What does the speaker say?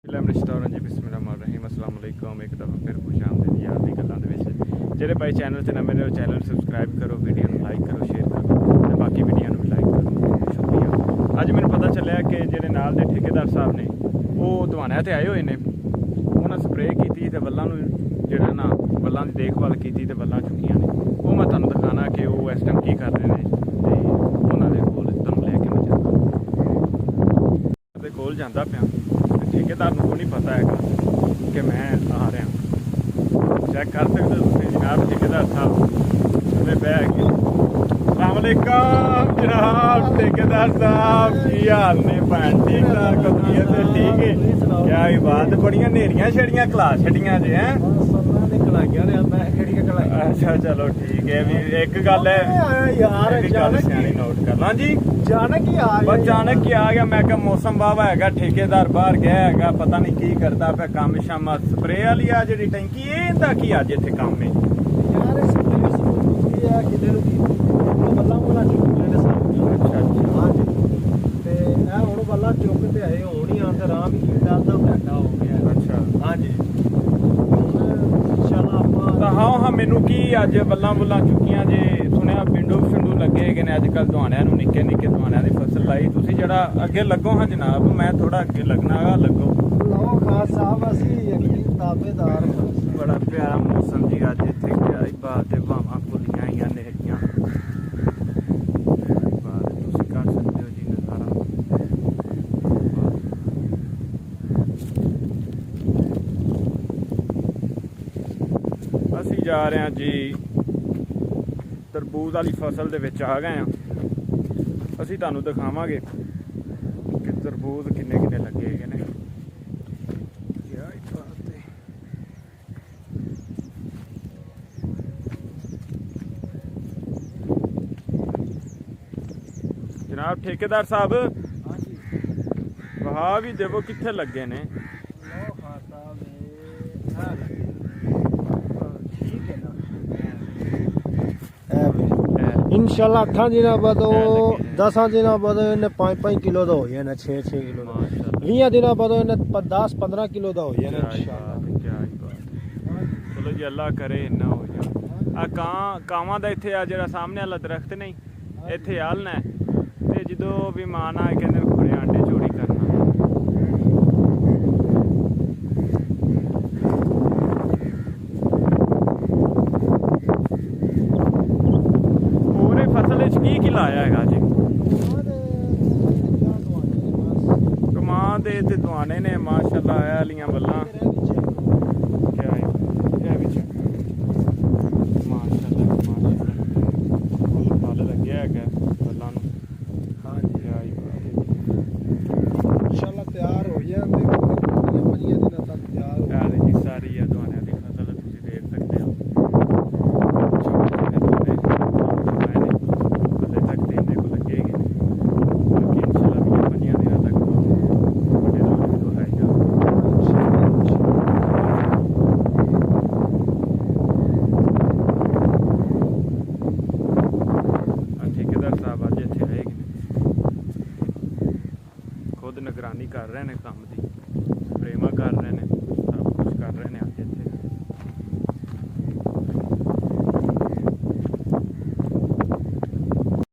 जी बिस्मिल्लाहिर्रहमानिर्रहीम अस्सलाम वालेकुम। एक दफ़ा फिर खुश आमदीद यार दी गल्लां दे विच जेह्ड़े भाई चैनल से नमें ने चैनल सबसक्राइब करो, वीडियो लाइक करो, शेयर करो ते बाकी वीडियो भी लाइक करो। शुक्रिया। अज मैंने पता चलिया कि जेह्ड़े नाल दे ठेकेदार साहब ने वो दवाने ते आए हुए ने, उन्हें स्प्रे की ते बल्लां जेह्ड़ा ना बल्लां की देखभाल की ते बल्लां चुकियां ने। वो मैं तुहानूं दिखाना कि वो इस टाइम की कर रहे हैं ते उन्हां दे कोल तुहानूं लैके मैं जांदा कोल जांदा पिया। ठेकेदार को नहीं पता है कि मैं आ रहा। चेक कर सकते हो जनाब ठेकेदार साहब हमें बह के। अस्सलाम वालेकुम जनाब ठेकेदार साहब, की हाल ने? भैन ठीक ठाक, कबीयत ठीक है? क्या बात, बड़ियां नेरियां छड़ियां कला छड़ियां जे हैं। अच्छा चलो ठीक है। भी एक गल है यार, सियानी नोट कर ला जी। अचानक ही आ गया। मैं क्या मौसम बाबा है, ठेकेदार बाहर गया है, पता नहीं की करता पे काम शाम। स्प्रे वाली आ जी टैंकी इहदा की अज इत्थे काम है? हाँ हाँ मैनू की अज बल्लां बुल्लां चुकियां जे सुनिया पिंडू शिंडू लगे कि ने अजकल दवाणियां नूं निक्के निक्के दवाणियां दी फसल लाई। तुसीं जरा अगे लगो हाँ जनाब, मैं थोड़ा अगे लगना गा। लगो बड़ा प्यारा मौसम जी अज इत्थे। क्या ही बात है, भावां खुलियां आईयां नेरियां। तुसीं कर सकदे हो जी नज़ारा। ਅਸੀਂ जा रहे हैं जी तरबूज वाली फसल दे विच आ गए हैं। ਅਸੀਂ ਤੁਹਾਨੂੰ ਦਿਖਾਵਾਂਗੇ कि तरबूज किन्ने किन्ने लगे ने। जनाब ठेकेदार साहब वहा भी देवो कित्थे लगे ने? इंशाल्लाह 8 दिनों बाद 10 दिनों बाद 5-5 किलो का हो जाना, 6-6 किलो का। 20 दिनों बाद 10-15 किलो का हो जाना इंशाल्लाह। चलो जी अल्लाह करे इन्ना हो जाए। आ कावां दा इत्थे आ जेड़ा सामने वाला दरख्त नहीं इत्थे आलना है ते जदों भी मां ना कहंदे घोड़े आंडे चोरी करना। की लाया है जी? कमां दे ते दुआने ने माशाल्लाह है आलियां बल्लां। क्या है माशाल्लाह फल लग्या है बल्लां नूं। हाँ जी इंशाल्लाह तैयार हो जाए 5 दिनों तक तैयार हो जी। सारी है दुआने दी फसल तुसीं देख सकते हो। खुद निगरानी कर रहे हैं काम की।